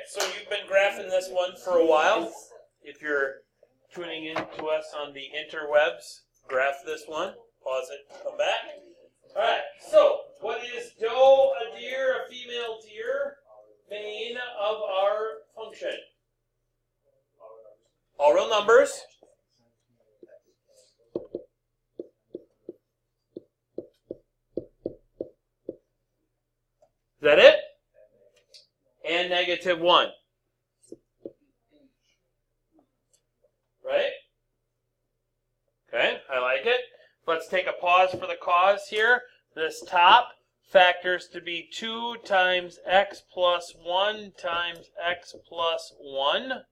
so you've been graphing this one for a while. If you're tuning in to us on the interwebs, graph this one, pause it, come back. All right, so what is doe, a deer, a female deer, main of our function? All real numbers. Is that it? And -1. Right? Okay, I like it. Let's take a pause for the cause here. This top factors to be 2 times x plus 1 times x plus 1.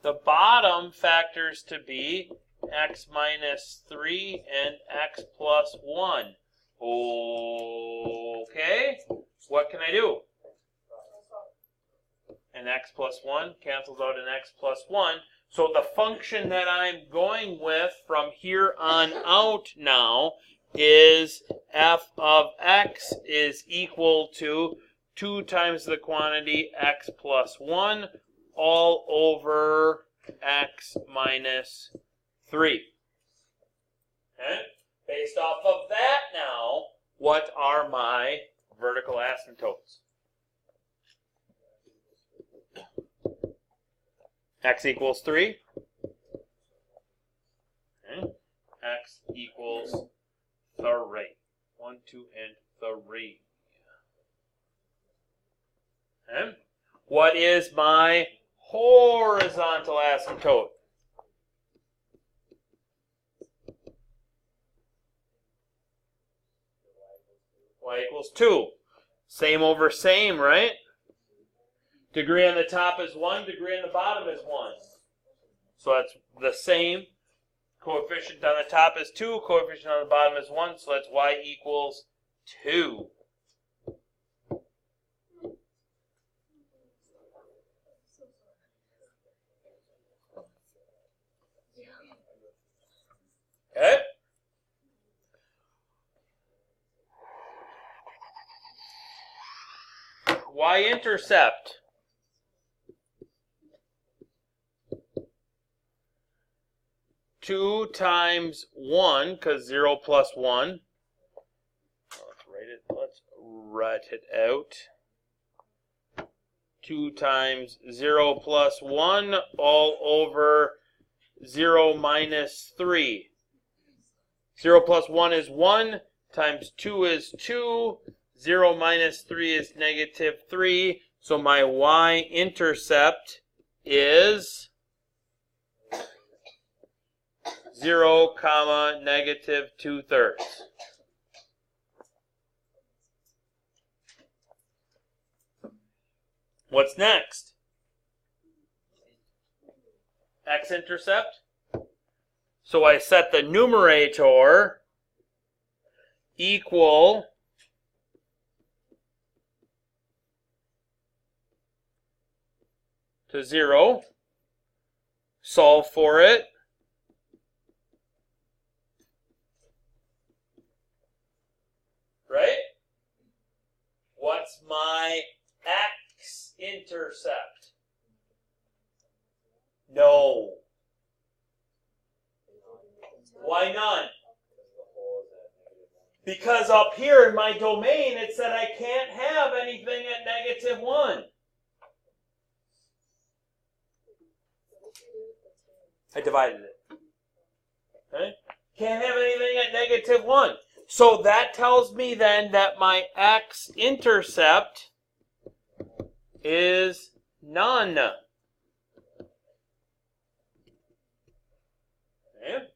The bottom factors to be x minus 3 and x plus 1. Okay, what can I do? An x plus 1 cancels out an x plus 1. So the function that I'm going with from here on out now is f of x is equal to 2 times the quantity x plus 1 all over x minus 3. Okay? Based off of that now, what are my vertical asymptotes? X equals 3. Okay. X equals 3. 1, 2, and 3. Okay. What is my horizontal asymptote? Y equals 2. Same over same, right? Degree on the top is 1, degree on the bottom is 1. So that's the same. Coefficient on the top is 2, coefficient on the bottom is 1, so that's y equals 2. Okay? Y-intercept. Two times 1, because 0 plus 1. Let's write it out. 2 times 0 plus 1 all over 0 minus 3. 0 plus 1 is 1, times 2 is 2. 0 minus 3 is -3. So my y-intercept is 0, comma, -2/3. What's next? X-intercept. So I set the numerator equal to 0. Solve for it. Right? What's my x-intercept? No. Why none? Because up here in my domain it said I can't have anything at -1. I divided it. Okay? Can't have anything at -1. So that tells me then that my x-intercept is none. Okay?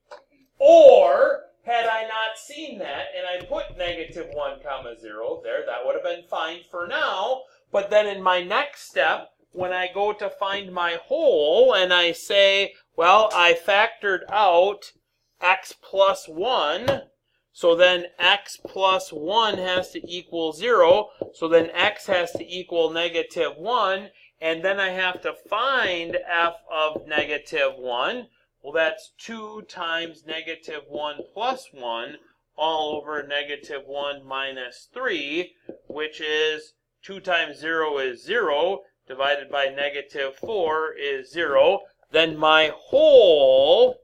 Or, had I not seen that, and I put -1, comma 0 there, that would have been fine for now. But then in my next step, when I go to find my whole, and I say, well, I factored out x plus 1, so then x plus 1 has to equal 0, so then x has to equal -1, and then I have to find f of -1. Well, that's 2 times -1 plus 1 all over -1 minus 3, which is 2 times 0 is 0, divided by negative 4 is 0, then my whole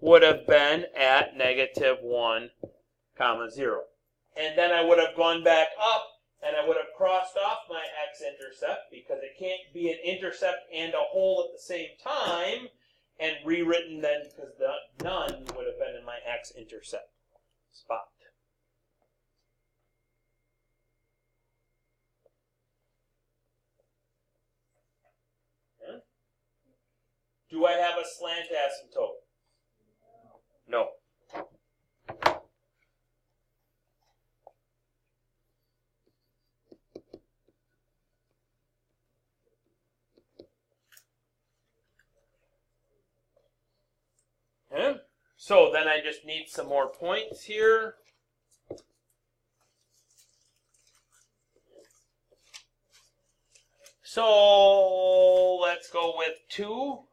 would have been at negative 1, comma 0. And then I would have gone back up, and I would have crossed off my x-intercept, because it can't be an intercept and a whole at the same time, and rewritten then, because the none would have been in my x-intercept spot. Do I have a slant asymptote? No. Okay. So then I just need some more points here. So let's go with 2.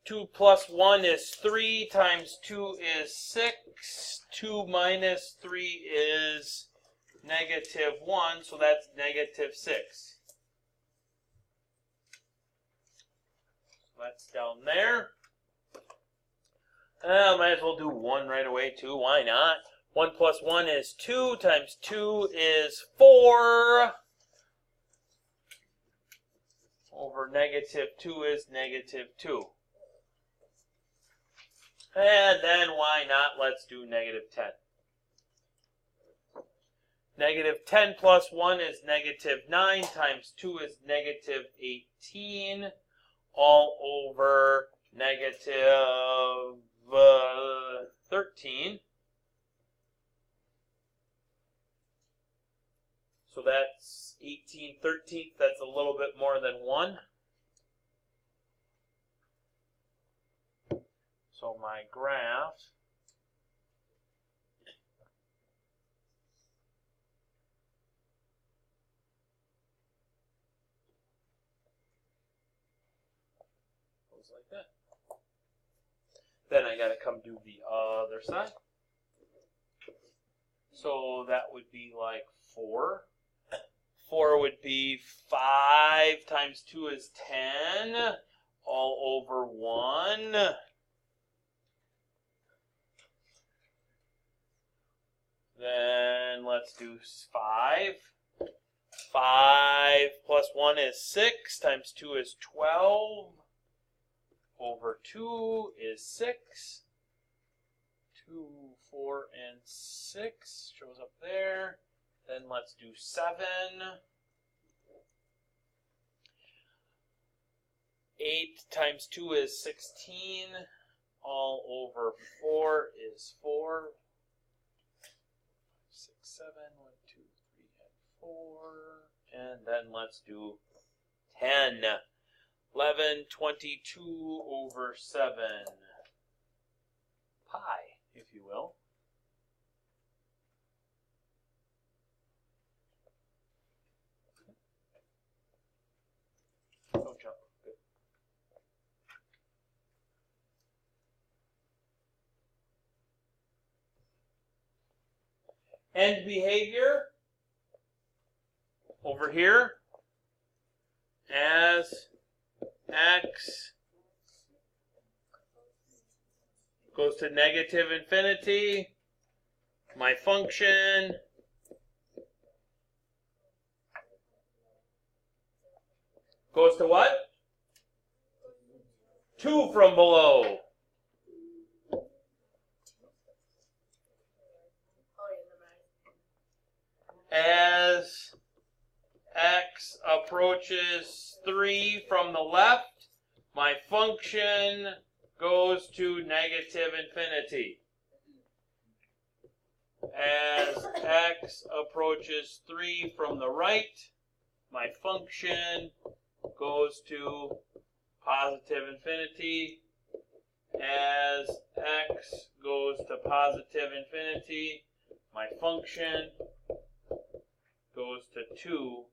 2 plus 1 is 3, times 2 is 6. 2 minus 3 is negative 1, so that's negative 6. That's down there. Might as well do 1 right away too, why not? 1 plus 1 is 2, times 2 is 4. Over negative 2 is negative 2. And then why not? Let's do negative 10. Negative 10 plus 1 is negative 9, times 2 is negative 18, all over negative 13. So that's 18/13, that's a little bit more than 1. So my graph goes like that. Then I got to come do the other side. So that would be like 4. 4 would be 5 times 2 is 10, all over 1. Then let's do 5. 5 plus 1 is 6, times 2 is 12, over 2 is 6. 2, 4, and 6 shows up there. Then let's do 7. 8 times 2 is 16, all over 4 is 4. 6, 7, 1, 2, 3, and 4. And then let's do 10. 11, 22 over 7. Pi, if you will. Don't jump. Good. End behavior over here as x goes to negative infinity, my function goes to what? 2 from below. As x approaches 3 from the left, my function goes to negative infinity. As x approaches 3 from the right, my function goes to positive infinity. As x goes to positive infinity, my function goes to 2